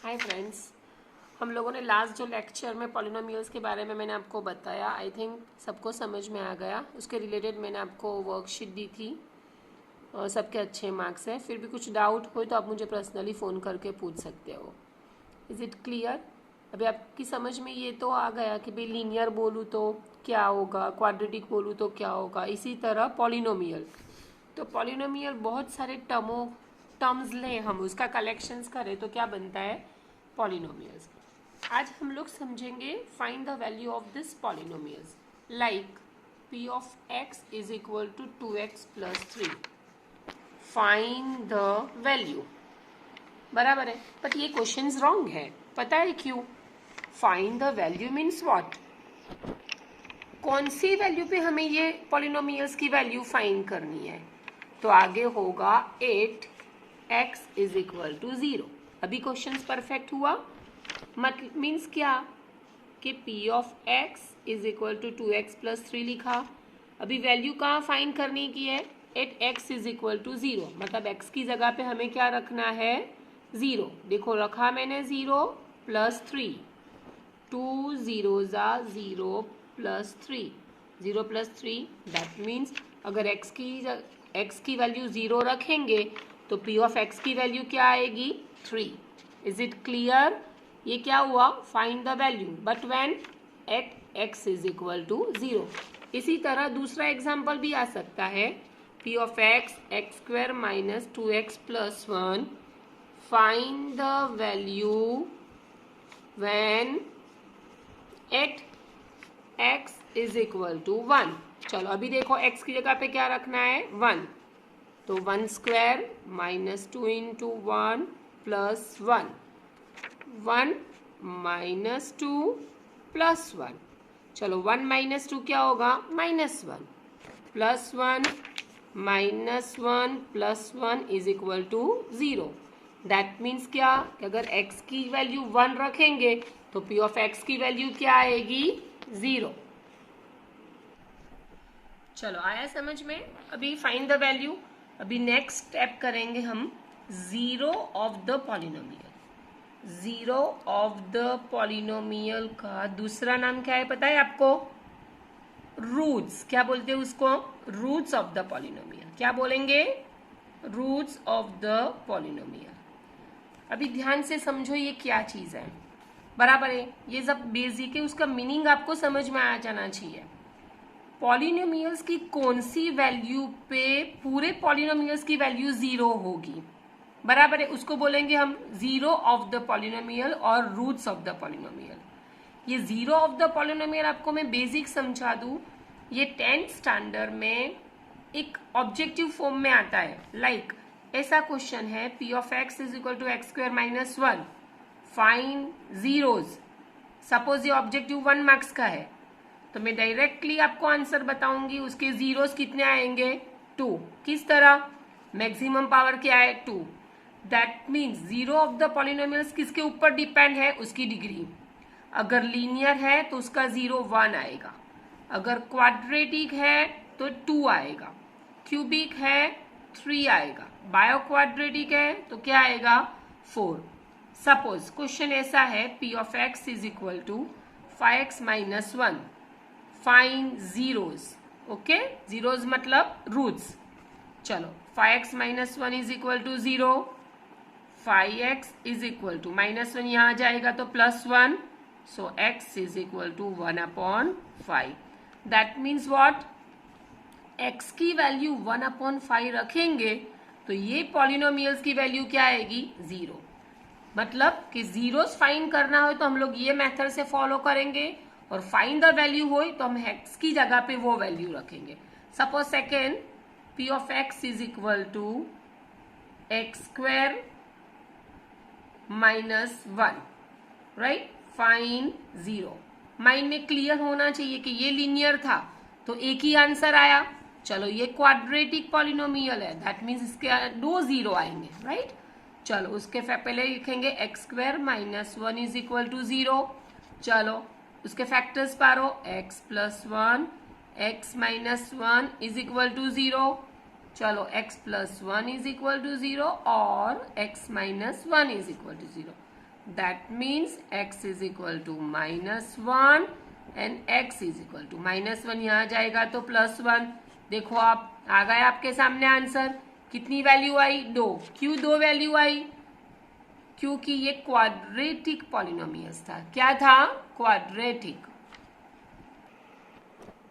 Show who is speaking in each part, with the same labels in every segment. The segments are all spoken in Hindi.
Speaker 1: हाय फ्रेंड्स, हम लोगों ने लास्ट जो लेक्चर में पॉलिनोमियल्स के बारे में मैंने आपको बताया, आई थिंक सबको समझ में आ गया। उसके रिलेटेड मैंने आपको वर्कशीट दी थी और सबके अच्छे मार्क्स हैं। फिर भी कुछ डाउट हो तो आप मुझे पर्सनली फ़ोन करके पूछ सकते हो। Is it clear? अभी आपकी समझ में ये तो आ गया कि भाई लीनियर बोलूँ तो क्या होगा, क्वाड्रेटिक बोलूँ तो क्या होगा। इसी तरह पॉलिनोमियल, तो पॉलिनोमियल बहुत सारे टर्म्स लें, हम उसका कलेक्शंस करें तो क्या बनता है, पॉलिनोमियल्स। आज हम लोग समझेंगे find the value of this polynomials, like p of x is equal to 2x plus 3। Find the value, बराबर है। बट ये क्वेश्चन रॉन्ग है, पता है क्यों? Find the value means what? कौन सी वैल्यू पे हमें ये पॉलिनोमियल्स की वैल्यू फाइंड करनी है? तो आगे होगा 8x इज इक्वल टू 0। अभी क्वेश्चन परफेक्ट हुआ, मतलब मीन्स क्या कि p of x is equal to 2x plus 3 लिखा। अभी वैल्यू कहाँ फाइंड करने की है? 8x इज इक्वल टू 0, मतलब x की जगह पे हमें क्या रखना है? 0। देखो रखा मैंने 0 प्लस 3, 2 0 ज़ा 0 प्लस 3, 0 प्लस 3, दैट मीन्स अगर x की वैल्यू 0 रखेंगे तो p ऑफ x की वैल्यू क्या आएगी? 3। Is it clear? ये क्या हुआ? Find the value, but when at x is equal to 0। इसी तरह दूसरा एग्जाम्पल भी आ सकता है, p of x square minus 2x plus 1। Find the value when at x is equal to 1। चलो अभी देखो x की जगह पे क्या रखना है? 1, तो 1 square minus 2 into 1 plus 1, 1 minus 2 plus 1। चलो 1 माइनस 2 क्या होगा? Minus 1, plus 1 minus 1 plus 1 is equal to 0। That means क्या कि अगर x की वैल्यू 1 रखेंगे तो p ऑफ x की वैल्यू क्या आएगी? 0। चलो आया समझ में? अभी फाइंड द वैल्यू। अभी नेक्स्ट स्टेप करेंगे हम zero of the polynomial. Zero of the polynomial का दूसरा नाम क्या है पता है आपको? रूट्स। क्या बोलते हैं उसको? Roots of the polynomial. क्या बोलेंगे? Roots of the polynomial. अभी ध्यान से समझो ये क्या चीज है, बराबर है। ये सब बेसिक है, उसका मीनिंग आपको समझ में आ जाना चाहिए। पॉलिनोमियल्स की कौन सी वैल्यू पे पूरे पॉलिनोमियल्स की वैल्यू 0 होगी, बराबर है, उसको बोलेंगे हम जीरो ऑफ द पॉलिनोमियल और रूट्स ऑफ द पॉलिनोमियल। ये जीरो ऑफ द पॉलिनोमियल आपको मैं बेसिक समझा दूं। ये 10th स्टैंडर्ड में एक ऑब्जेक्टिव फॉर्म में आता है। लाइक ऐसा क्वेश्चन है, p of x is equal to x square minus 1, find zeros. Suppose ये ऑब्जेक्टिव 1 मार्क्स का है, तो मैं डायरेक्टली आपको आंसर बताऊंगी। उसके जीरोस कितने आएंगे? 2। किस तरह? मैक्सिमम पावर क्या है? 2। That means zero of the polynomials किसके ऊपर डिपेंड है? उसकी डिग्री। अगर लीनियर है तो उसका 0 1 आएगा, अगर क्वाड्रेटिक है तो 2 आएगा, क्यूबिक है 3 आएगा, बायो क्वाड्रेटिक है तो क्या आएगा? 4। सपोज क्वेश्चन ऐसा है, p of x is equal to 5x minus 1, find zeros. Okay, zeros मतलब रूट्स। चलो 5x minus 1 is equal to 0, 5x is equal to minus 1 यहां जाएगा तो plus 1, so x is equal to 1 upon 5। That means what? x की वैल्यू 1 अपॉन 5 रखेंगे तो ये पॉलिनोमियल्स की वैल्यू क्या आएगी? 0। मतलब कि जीरोस फाइंड करना हो तो हम लोग ये मेथड से फॉलो करेंगे, और फाइंड द वैल्यू हो तो हम x की जगह पे वो वैल्यू रखेंगे। Suppose second, p of x is equal to x square minus 1, right? Find 0। Mind में क्लियर होना चाहिए कि ये लीनियर था तो एक ही आंसर आया। चलो ये क्वाड्रेटिक पॉलिनोमियल है, दैट मीन्स इसके 2 0 आएंगे, राइट? चलो उसके पहले लिखेंगे x square minus 1 is equal to 0। चलो उसके फैक्टर्स पारो, x plus 1, x minus 1 is equal to 0। चलो x plus 1 is equal to 0 और x minus 1 is equal to 0। That means x is equal to -1 and x is equal to -1 यहाँ जाएगा तो +1। देखो आप आ गए आपके सामने आंसर। कितनी वैल्यू आई? 2। क्यों 2 वैल्यू आई? क्योंकि ये क्वाड्रेटिक पॉलिनोमियल्स था। क्या था? Quadratic.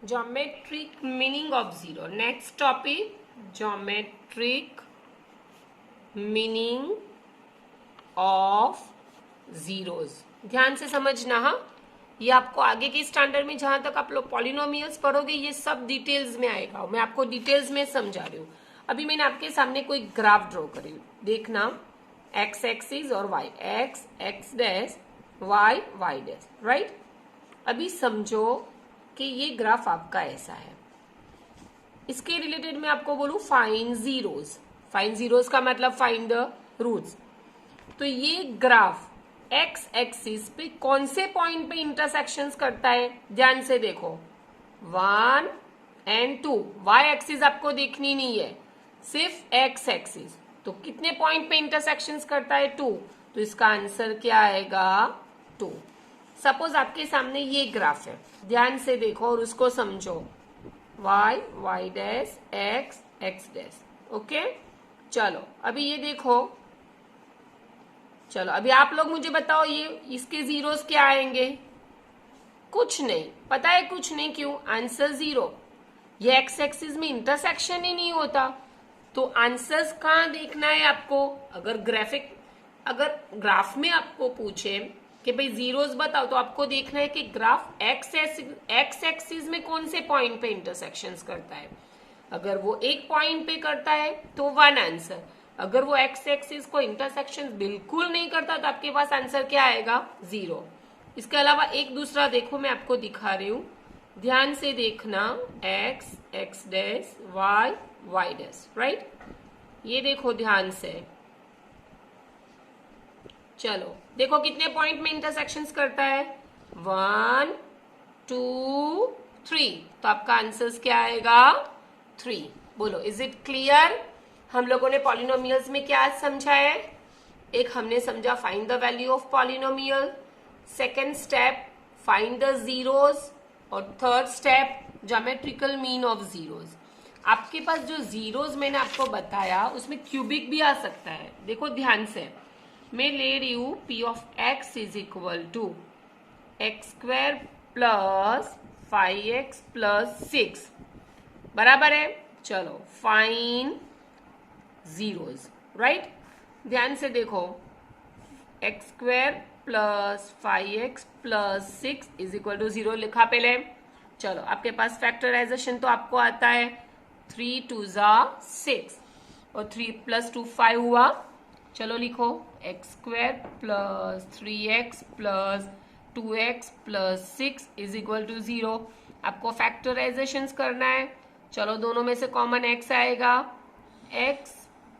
Speaker 1: Geometric meaning of zero. Next topic, geometric meaning of zeros. ध्यान से समझना। हाँ, ये आपको आगे के स्टैंडर्ड में जहां तक आप लोग पॉलिनोमियल्स पढ़ोगे ये सब डिटेल्स में आएगा। मैं आपको डिटेल्स में समझा रही हूँ। अभी मैंने आपके सामने कोई ग्राफ ड्रॉ करी, देखना, एक्स एक्सिस और y, x x dash, y y dash, right. अभी समझो कि ये ग्राफ आपका ऐसा है। इसके रिलेटेड मैं आपको बोलूं फाइंड जीरोज। फाइंड जीरोज का मतलब फाइंड द रूट्स। तो ये ग्राफ एक्स एक्सिस पे कौन से पॉइंट पे इंटरसेक्शंस करता है? ध्यान से देखो, 1 एंड 2। वाई एक्सिस आपको देखनी नहीं है, सिर्फ एक्स एक्सिस। तो कितने पॉइंट पे इंटरसेक्शंस करता है? 2। तो इसका आंसर क्या आएगा? 2। सपोज आपके सामने ये ग्राफ है, ध्यान से देखो और उसको समझो, y y dash, x x dash. Okay, चलो अभी ये देखो। चलो अभी आप लोग मुझे बताओ, ये इसके जीरोस क्या आएंगे? कुछ नहीं, पता है कुछ नहीं। क्यों? आंसर 0। ये एक्स एक्सिस में इंटरसेक्शन ही नहीं होता। तो आंसर्स कहाँ देखना है आपको? अगर ग्राफ में आपको पूछे कि भाई जीरोस बताओ, तो आपको देखना है कि ग्राफ एक्स एक्सिस में कौन से पॉइंट पे इंटरसेक्शंस करता है। अगर वो एक पॉइंट पे करता है तो 1 आंसर। अगर वो एक्स एक्सिस को इंटरसेक्शन बिल्कुल नहीं करता तो आपके पास आंसर क्या आएगा? 0। इसके अलावा एक दूसरा देखो, मैं आपको दिखा रही हूं, ध्यान से देखना, x x dash, y y dash, right. ये देखो ध्यान से। चलो देखो कितने पॉइंट में इंटरसेक्शंस करता है? 1 2 3। तो आपका आंसर क्या आएगा? 3। बोलो, इज इट क्लियर? हम लोगों ने पॉलिनोमियल्स में क्या समझा है? एक हमने समझा find the value of polynomial, second step find the zeros, और third step geometrical mean of zeros. आपके पास जो जीरोज मैंने आपको बताया उसमें क्यूबिक भी आ सकता है। देखो ध्यान से, मैं ले रही हूं p of x is equal to x square plus 5x plus 6 बराबर है। चलो फाइन जीरोज, राइट। ध्यान से देखो, x square plus 5x plus 6 is equal to 0 लिखा पहले। चलो आपके पास फैक्टराइजेशन तो आपको आता है, 3 2 6 और 3 + 2 5 हुआ। चलो लिखो, x square plus 3x plus 2x plus 6 is equal to 0। आपको फैक्टराइजेशन करना है। चलो दोनों में से कॉमन x आएगा, x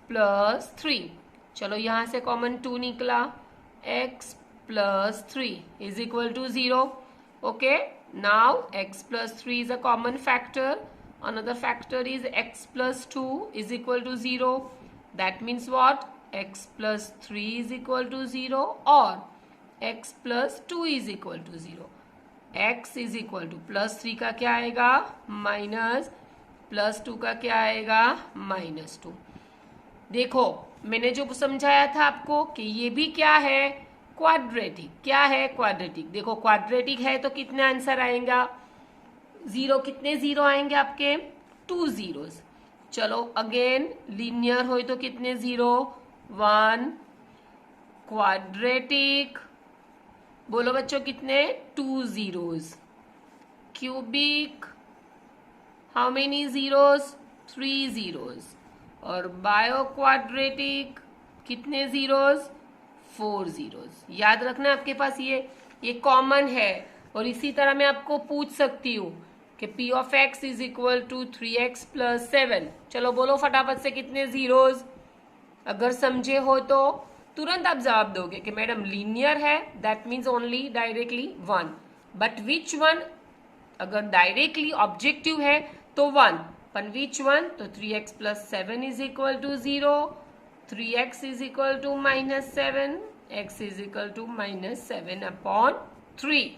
Speaker 1: प्लस 3। चलो यहां से कॉमन 2 निकला, x plus 3 is equal to 0। Okay, now x plus 3 is a common factor, another factor is x plus 2 is equal to 0. That means what? X plus 3 is equal to 0 or x plus 2 is equal to 0. x is equal to plus 3 का क्या आएगा? माइनस, प्लस 2 का क्या आएगा? -2। देखो मैंने जो समझाया था आपको कि ये भी क्या है? क्वाड्रेटिक। क्या है? क्वाड्रेटिक। देखो क्वाड्रेटिक है तो कितने आंसर आएगा? 0। कितने 0 आएंगे आपके? 2 zeros। चलो अगेन लीनियर हो तो कितने 0? 1। क्वाड्रेटिक, बोलो बच्चों कितने? 2 zeros। Cubic, how many zeros? 3 zeros। और बायो क्वाड्रेटिक कितने zeros? 4 zeros। याद रखना आपके पास ये कॉमन है। और इसी तरह मैं आपको पूछ सकती हूँ कि P of x is equal to 3x plus 7। चलो बोलो फटाफट से कितने जीरोज? अगर समझे हो तो तुरंत आप जवाब दोगे कि मैडम लीनियर है, that means only directly 1। But which one? अगर डायरेक्टली ऑब्जेक्टिव है तो 1, पर विच वन? तो 3x plus 7 is equal to 0, 3x is equal to -7 x is equal to -7/3।